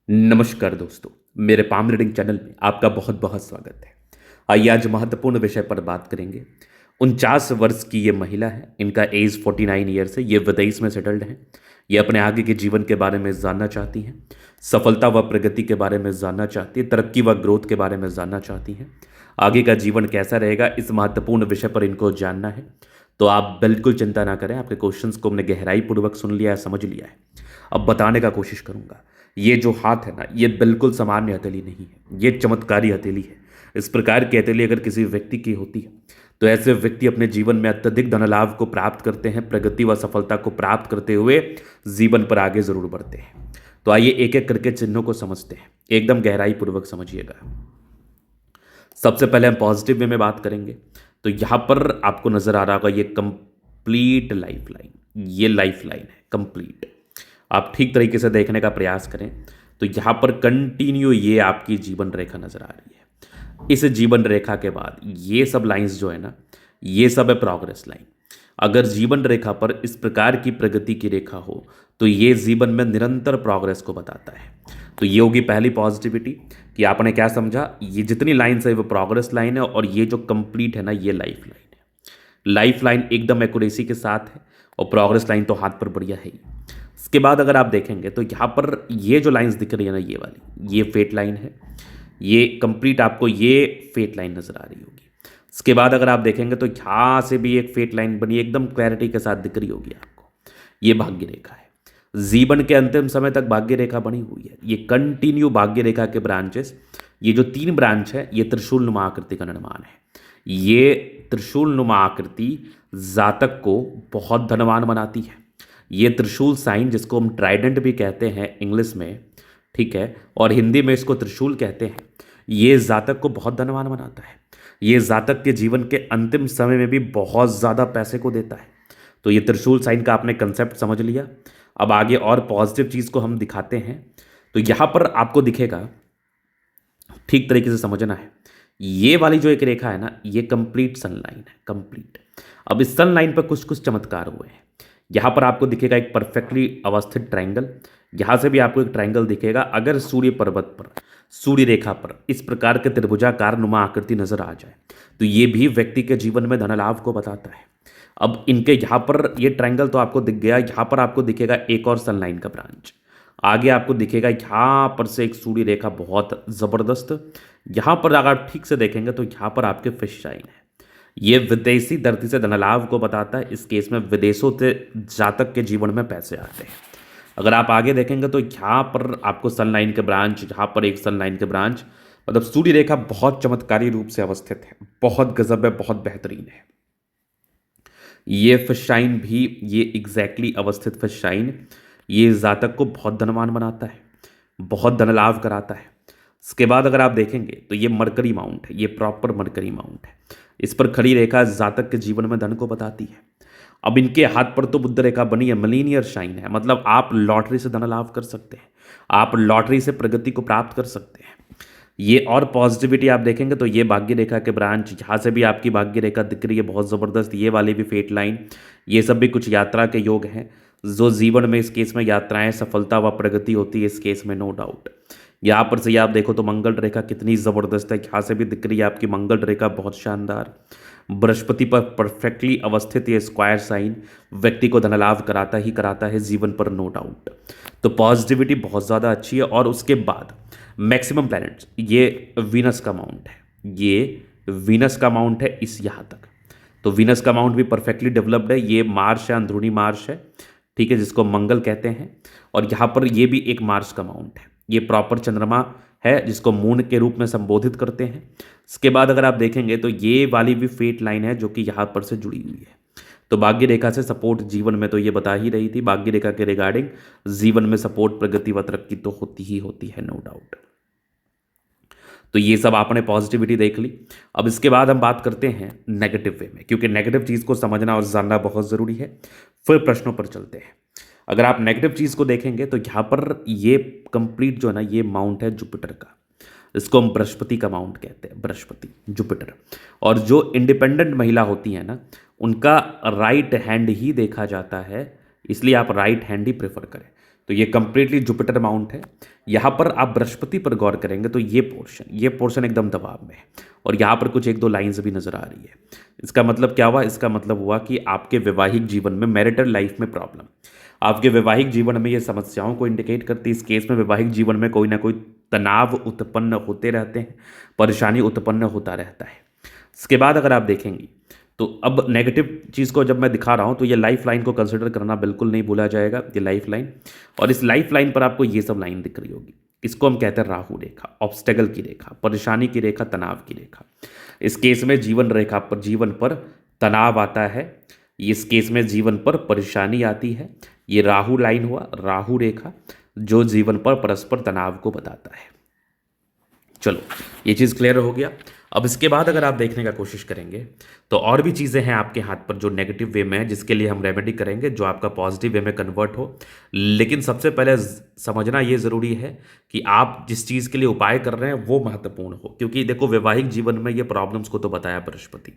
नमस्कार दोस्तों, मेरे पाम रीडिंग चैनल में आपका बहुत बहुत स्वागत है। आइए आज महत्वपूर्ण विषय पर बात करेंगे। 49 वर्ष की ये महिला है, इनका एज 49 ईयर्स है। ये विदेश में सेटल्ड हैं। ये अपने आगे के जीवन के बारे में जानना चाहती हैं, सफलता व प्रगति के बारे में जानना चाहती है, तरक्की व ग्रोथ के बारे में जानना चाहती हैं। आगे का जीवन कैसा रहेगा, इस महत्वपूर्ण विषय पर इनको जानना है। तो आप बिल्कुल चिंता ना करें, आपके क्वेश्चंस को हमने गहराई पूर्वक सुन लिया है, समझ लिया है। अब बताने का कोशिश करूंगा। ये जो हाथ है ना, ये बिल्कुल सामान्य हथेली नहीं है, ये चमत्कारी हथेली है। इस प्रकार की हथेली अगर किसी व्यक्ति की होती है तो ऐसे व्यक्ति अपने जीवन में अत्यधिक धन लाभ को प्राप्त करते हैं, प्रगति व सफलता को प्राप्त करते हुए जीवन पर आगे जरूर बढ़ते हैं। तो आइए एक एक करके चिन्हों को समझते हैं, एकदम गहराई पूर्वक समझिएगा। सबसे पहले हम पॉजिटिव वे में बात करेंगे। तो यहां पर आपको नजर आ रहा होगा ये कंप्लीट लाइफ लाइन, ये लाइफ लाइन है कंप्लीट। आप ठीक तरीके से देखने का प्रयास करें तो यहां पर कंटिन्यू ये आपकी जीवन रेखा नजर आ रही है। इस जीवन रेखा के बाद ये सब लाइंस जो है ना, ये सब है प्रोग्रेस लाइन। अगर जीवन रेखा पर इस प्रकार की प्रगति की रेखा हो तो ये जीवन में निरंतर प्रोग्रेस को बताता है। तो ये होगी पहली पॉजिटिविटी कि आपने क्या समझा, ये जितनी लाइन्स है वो प्रोग्रेस लाइन है और ये जो कंप्लीट है ना, ये लाइफ लाइन है। लाइफ लाइन एकदम एक्यूरेसी के साथ है और प्रोग्रेस लाइन तो हाथ पर बढ़िया है ही। इसके बाद अगर आप देखेंगे तो यहाँ पर ये जो लाइंस दिख रही है ना, ये वाली, ये फेट लाइन है। ये कंप्लीट आपको ये फेट लाइन नजर आ रही होगी। इसके बाद अगर आप देखेंगे तो यहाँ से भी एक फेट लाइन बनी, एकदम क्लैरिटी के साथ दिख रही होगी आपको। ये भाग्य रेखा है। जीवन के अंतिम समय तक भाग्य रेखा बनी हुई है। ये कंटिन्यू भाग्य रेखा के ब्रांचेस, ये जो 3 ब्रांच है, ये त्रिशूल नुमा आकृति का निर्माण है। ये त्रिशूल नुमा आकृति जातक को बहुत धनवान बनाती है। ये त्रिशूल साइन, जिसको हम ट्राइडेंट भी कहते हैं इंग्लिश में, ठीक है, और हिंदी में इसको त्रिशूल कहते हैं, ये जातक को बहुत धनवान बनाता है। ये जातक के जीवन के अंतिम समय में भी बहुत ज़्यादा पैसे को देता है। तो ये त्रिशूल साइन का आपने कंसेप्ट समझ लिया। अब आगे और पॉजिटिव चीज़ को हम दिखाते हैं। तो यहाँ पर आपको दिखेगा, ठीक तरीके से समझना है, ये वाली जो एक रेखा है ना, ये कंप्लीट सन लाइन है, कंप्लीट। अब इस सन लाइन पर कुछ कुछ चमत्कार हुए हैं। यहाँ पर आपको दिखेगा एक परफेक्टली अवस्थित ट्रायंगल। यहाँ से भी आपको एक ट्रायंगल दिखेगा। अगर सूर्य पर्वत पर, सूर्य रेखा पर इस प्रकार के त्रिभुजाकार नुमा आकृति नजर आ जाए तो ये भी व्यक्ति के जीवन में धन लाभ को बताता है। अब इनके यहाँ पर ये ट्रायंगल तो आपको दिख गया। यहाँ पर आपको दिखेगा एक और सन लाइन का ब्रांच। आगे आपको दिखेगा यहाँ पर से एक सूर्य रेखा बहुत ज़बरदस्त। यहाँ पर अगर आप ठीक से देखेंगे तो यहाँ पर आपके फिश साइन है। ये विदेशी धरती से धनलाभ को बताता है। इस केस में विदेशों से जातक के जीवन में पैसे आते हैं। अगर आप आगे देखेंगे तो यहाँ पर आपको सन लाइन के ब्रांच, यहाँ पर एक सन लाइन के ब्रांच, मतलब सूर्य रेखा बहुत चमत्कारी रूप से अवस्थित है, बहुत गजब है, बहुत बेहतरीन है। ये फिश शाइन भी, ये एग्जैक्टली अवस्थित फिश शाइन, ये जातक को बहुत धनवान बनाता है, बहुत धन लाभ कराता है। इसके बाद अगर आप देखेंगे तो ये मरकरी माउंट है, ये प्रॉपर मरकरी माउंट है। इस पर खड़ी रेखा जातक के जीवन में धन को बताती है। अब इनके हाथ पर तो बुद्ध रेखा बनी है, मिलीनियर शाइन है, मतलब आप लॉटरी से धन लाभ कर सकते हैं, आप लॉटरी से प्रगति को प्राप्त कर सकते हैं। ये और पॉजिटिविटी आप देखेंगे तो ये भाग्य रेखा के ब्रांच, यहाँ से भी आपकी भाग्य रेखा दिख रही है बहुत ज़बरदस्त। ये वाली भी फेट लाइन, ये सब भी कुछ यात्रा के योग हैं जो जीवन में इस केस में यात्राएं, सफलता व प्रगति होती है इस केस में, नो डाउट। यहाँ पर से आप देखो तो मंगल रेखा कितनी ज़बरदस्त है, यहाँ से भी दिख रही है आपकी मंगल रेखा बहुत शानदार। बृहस्पति पर परफेक्टली अवस्थित ये स्क्वायर साइन व्यक्ति को धनलाभ कराता ही कराता है जीवन पर, नो डाउट। तो पॉजिटिविटी बहुत ज़्यादा अच्छी है। और उसके बाद मैक्सिमम प्लैनेट्स, ये वीनस का माउंट है, ये वीनस का माउंट है इस यहाँ तक। तो वीनस का माउंट भी परफेक्टली डेवलप्ड है। ये मार्स है, अंदरूनी मार्स है, ठीक है, जिसको मंगल कहते हैं। और यहाँ पर ये भी एक मार्स का माउंट है। ये प्रॉपर चंद्रमा है जिसको मून के रूप में संबोधित करते हैं। इसके बाद अगर आप देखेंगे तो ये वाली भी फेट लाइन है जो कि यहाँ पर से जुड़ी हुई है। तो भाग्य रेखा से सपोर्ट जीवन में तो ये बता ही रही थी, भाग्य रेखा के रिगार्डिंग जीवन में सपोर्ट, प्रगति व तरक्की तो होती ही होती है, नो डाउट। तो ये सब आपने पॉजिटिविटी देख ली। अब इसके बाद हम बात करते हैं नेगेटिव वे में, क्योंकि नेगेटिव चीज़ को समझना और जानना बहुत ज़रूरी है। फिर प्रश्नों पर चलते हैं। अगर आप नेगेटिव चीज़ को देखेंगे तो यहाँ पर ये कंप्लीट जो है ना, ये माउंट है जुपिटर का, इसको हम बृहस्पति का माउंट कहते हैं, बृहस्पति, जुपिटर। और जो इंडिपेंडेंट महिला होती है ना, उनका राइट हैंड ही देखा जाता है, इसलिए आप राइट हैंड ही प्रेफर करें। तो ये कंप्लीटली जुपिटर माउंट है। यहाँ पर आप बृहस्पति पर गौर करेंगे तो ये पोर्शन एकदम दबाव में है, और यहाँ पर कुछ एक दो लाइन्स भी नजर आ रही है। इसका मतलब क्या हुआ? इसका मतलब हुआ कि आपके वैवाहिक जीवन में, मैरिटल लाइफ में प्रॉब्लम, आपके वैवाहिक जीवन में ये समस्याओं को इंडिकेट करती है। इस केस में वैवाहिक जीवन में कोई ना कोई तनाव उत्पन्न होते रहते हैं, परेशानी उत्पन्न होता रहता है। इसके बाद अगर आप देखेंगे तो अब नेगेटिव चीज़ को जब मैं दिखा रहा हूँ तो ये लाइफ लाइन को कंसिडर करना बिल्कुल नहीं भूला जाएगा, ये लाइफ लाइन। और इस लाइफ लाइन पर आपको ये सब लाइन दिख रही होगी, इसको हम कहते हैं राहु रेखा, ऑब्स्टेकल की रेखा, परेशानी की रेखा, तनाव की रेखा। इस केस में जीवन पर तनाव आता है, इस केस में जीवन पर परेशानी आती है। ये राहु लाइन हुआ, राहु रेखा, जो जीवन पर परस्पर तनाव को बताता है। चलो, ये चीज़ क्लियर हो गया। अब इसके बाद अगर आप देखने का कोशिश करेंगे तो और भी चीज़ें हैं आपके हाथ पर जो नेगेटिव वे में है, जिसके लिए हम रेमेडी करेंगे जो आपका पॉजिटिव वे में कन्वर्ट हो। लेकिन सबसे पहले समझना ये ज़रूरी है कि आप जिस चीज़ के लिए उपाय कर रहे हैं वो महत्वपूर्ण हो, क्योंकि देखो वैवाहिक जीवन में ये प्रॉब्लम्स को तो बताया बृहस्पति,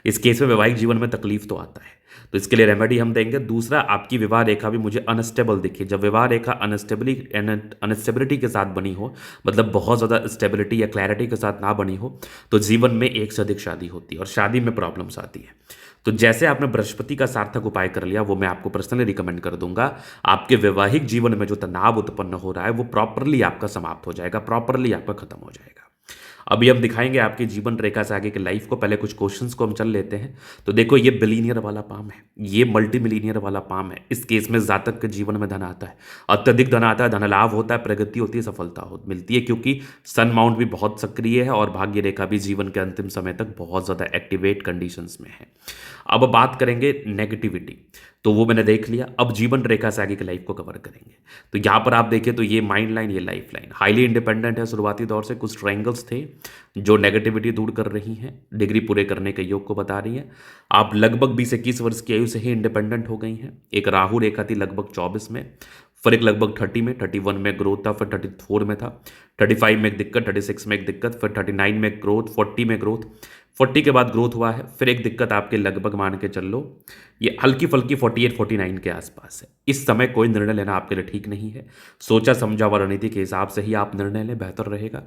इस केस में वैवाहिक जीवन में तकलीफ तो आता है, तो इसके लिए रेमेडी हम देंगे। दूसरा, आपकी विवाह रेखा भी मुझे अनस्टेबल दिखी। जब विवाह रेखा अनस्टेबिलिटी के साथ बनी हो, मतलब बहुत ज़्यादा स्टेबिलिटी या क्लैरिटी के साथ ना बनी हो, तो जीवन में एक से अधिक शादी होती है और शादी में प्रॉब्लम्स आती है। तो जैसे आपने बृहस्पति का सार्थक उपाय कर लिया, वो मैं आपको पर्सनली रिकमेंड कर दूंगा। आपके वैवाहिक जीवन में जो तनाव उत्पन्न हो रहा है वो प्रॉपरली आपका समाप्त हो जाएगा, प्रॉपरली आपका खत्म हो जाएगा। अभी हम दिखाएंगे आपकी जीवन रेखा से आगे की लाइफ को। पहले कुछ क्वेश्चंस को हम चल लेते हैं। तो देखो, ये बिलीनियर वाला पाम है, ये मल्टी मिलीनियर वाला पाम है। इस केस में जातक के जीवन में धन आता है, अत्यधिक धन आता है, धन लाभ होता है, प्रगति होती है, सफलता मिलती है, क्योंकि सन माउंट भी बहुत सक्रिय है और भाग्य रेखा भी जीवन के अंतिम समय तक बहुत ज़्यादा एक्टिवेट कंडीशंस में है। अब बात करेंगे नेगेटिविटी, तो वो मैंने देख लिया। अब जीवन रेखा से आगे की लाइफ को कवर करेंगे। तो यहाँ पर आप देखें तो ये माइंड लाइन, ये लाइफ लाइन हाईली इंडिपेंडेंट है। शुरुआती दौर से कुछ ट्रायंगल्स थे जो नेगेटिविटी दूर कर रही हैं, डिग्री पूरे करने के योग को बता रही हैं। आप लगभग 20-21 वर्ष की आयु से ही इंडिपेंडेंट हो गई हैं। एक राहु रेखा थी लगभग 24 में, फिर एक लगभग 30 में, 31 में ग्रोथ था, फिर 34 में था, 35 में एक दिक्कत, 36 में एक दिक्कत, फिर 39 में ग्रोथ, 40 में ग्रोथ, 40 के बाद ग्रोथ हुआ है, फिर एक दिक्कत आपके लगभग मान के चल लो ये हल्की फल्की 48-49 के आसपास है। इस समय कोई निर्णय लेना आपके लिए ठीक नहीं है। सोचा समझा हुआ रणनीति के हिसाब से ही आप निर्णय लें, बेहतर रहेगा।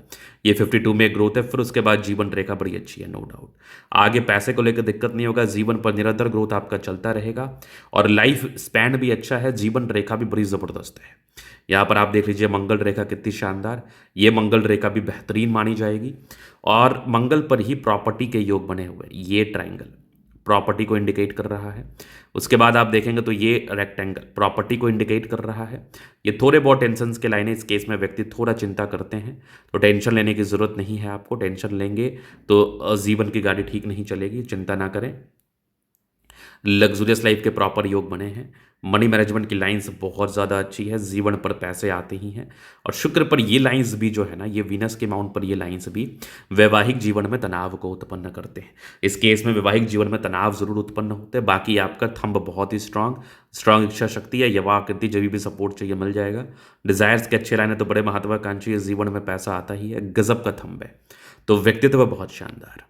ये 52 में ग्रोथ है, फिर उसके बाद जीवन रेखा बड़ी अच्छी है, नो डाउट। आगे पैसे को लेकर दिक्कत नहीं होगा, जीवन पर निरंतर ग्रोथ आपका चलता रहेगा और लाइफ स्पैन भी अच्छा है, जीवन रेखा भी बड़ी ज़बरदस्त है। यहाँ पर आप देख लीजिए मंगल रेखा कितनी शानदार, ये मंगल रेखा भी बेहतरीन मानी जाएगी और मंगल पर ही प्रॉपर्टी के योग बने हुए, ये ट्रायंगल प्रॉपर्टी को इंडिकेट कर रहा है। उसके बाद आप देखेंगे तो ये रेक्टेंगल प्रॉपर्टी को इंडिकेट कर रहा है। ये थोड़े बहुत टेंशन के लाइन है, इस केस में व्यक्ति थोड़ा चिंता करते हैं, तो टेंशन लेने की ज़रूरत नहीं है आपको। टेंशन लेंगे तो जीवन की गाड़ी ठीक नहीं चलेगी, चिंता ना करें। लग्जूरियस लाइफ के प्रॉपर योग बने हैं। मनी मैनेजमेंट की लाइंस बहुत ज़्यादा अच्छी है, जीवन पर पैसे आते ही हैं। और शुक्र पर ये लाइंस भी जो है ना, ये वीनस के माउंट पर ये लाइंस भी वैवाहिक जीवन में तनाव को उत्पन्न करते हैं। इस केस में वैवाहिक जीवन में तनाव जरूर उत्पन्न होते हैं। बाकी आपका थंब बहुत ही स्ट्रांग इच्छा शक्ति है, युवा आकृति, जब भी सपोर्ट चाहिए मिल जाएगा। डिजायर्स के अच्छे लाइन है तो बड़े महत्वाकांक्षी है, जीवन में पैसा आता ही है, गजब का थंब है। तो व्यक्तित्व बहुत शानदार।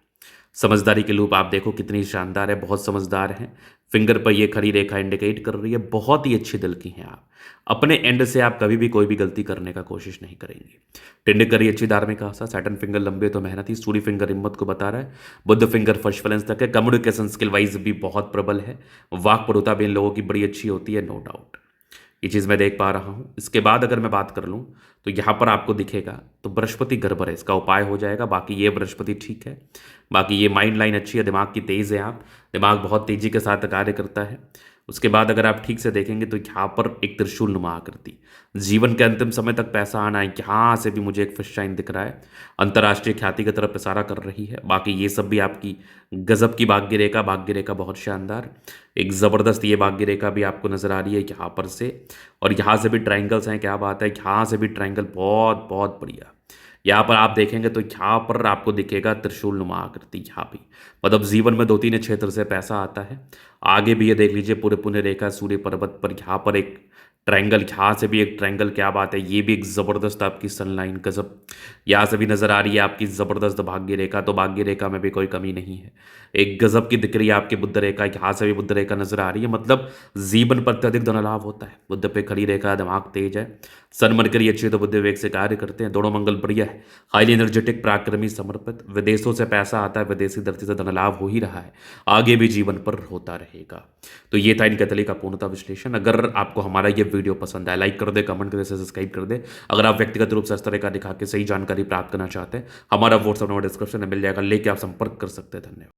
समझदारी की लूप आप देखो कितनी शानदार है, बहुत समझदार हैं। फिंगर पर ये खड़ी रेखा इंडिकेट कर रही है, बहुत ही अच्छी दिल की हैं आप। अपने एंड से आप कभी भी कोई भी गलती करने का कोशिश नहीं करेंगे। टिंड करी अच्छी धार्मिक आशा, सैटर्न फिंगर लंबे तो मेहनती, सूर्य फिंगर हिम्मत को बता रहा है, बुद्ध फिंगर फर्स्ट बैलेंस तक है। कम्युनिकेशन स्किल वाइज भी बहुत प्रबल है, वाक परुता भी इन लोगों की बड़ी अच्छी होती है, नो डाउट। ये चीज़ मैं देख पा रहा हूँ। इसके बाद अगर मैं बात कर लूँ तो यहाँ पर आपको दिखेगा तो बृहस्पति गड़बड़ है, इसका उपाय हो जाएगा। बाकी ये बृहस्पति ठीक है, बाकी ये माइंड लाइन अच्छी है, दिमाग की तेज़ है, आप दिमाग बहुत तेज़ी के साथ कार्य करता है। उसके बाद अगर आप ठीक से देखेंगे तो यहाँ पर एक त्रिशूल नुमा आकृति, जीवन के अंतिम समय तक पैसा आना है, यहाँ से भी मुझे एक फिश शाइन दिख रहा है, अंतर्राष्ट्रीय ख्याति की तरफ इशारा कर रही है। बाकी ये सब भी आपकी गजब की भाग्य रेखा बहुत शानदार, एक ज़बरदस्त ये भाग्य रेखा भी आपको नज़र आ रही है यहाँ पर से। और यहाँ से भी ट्रायंगल्स हैं, क्या बात है, यहाँ से भी ट्रायंगल बहुत बहुत बढ़िया। यहाँ पर आप देखेंगे तो यहाँ पर आपको दिखेगा त्रिशूल नुमा आकृति, यहाँ भी मतलब जीवन में 2-3 क्षेत्र से पैसा आता है। आगे भी ये देख लीजिए पूरे पुण्य रेखा सूर्य पर्वत पर यहाँ पर एक ट्रायंगल, यहाँ से भी एक ट्रायंगल, क्या बात है, ये भी एक ज़बरदस्त आपकी सनलाइन गजब। यहाँ से भी नज़र आ रही है आपकी ज़बरदस्त भाग्य रेखा, तो भाग्य रेखा में भी कोई कमी नहीं है। एक गजब की दिख रही है आपकी बुध रेखा, यहाँ से भी बुध रेखा नज़र आ रही है, मतलब जीवन पर अत्यधिक धनलाभ होता है। बुध पे खड़ी रेखा, दिमाग तेज है, सन मरकरी अच्छी, तो बुध विवेक से कार्य करते हैं, दोनों मंगल बढ़िया है, हाईली एनर्जेटिक, पराक्रमी, समर्पित, विदेशों से पैसा आता है, विदेशी धरती से धनलाभ हो ही रहा है, आगे भी जीवन पर होता रहेगा। तो ये था इनके तले का पूर्णतः विश्लेषण। अगर आपको हमारा ये वीडियो पसंद आए, लाइक कर दे, कमेंट कर दे, सब्सक्राइब कर दे। अगर आप व्यक्तिगत रूप से इस तरह का दिखा के सही जानकारी प्राप्त करना चाहते हैं, हमारा व्हाट्सअप नंबर डिस्क्रिप्शन में मिल जाएगा, लेके आप संपर्क कर सकते हैं। धन्यवाद।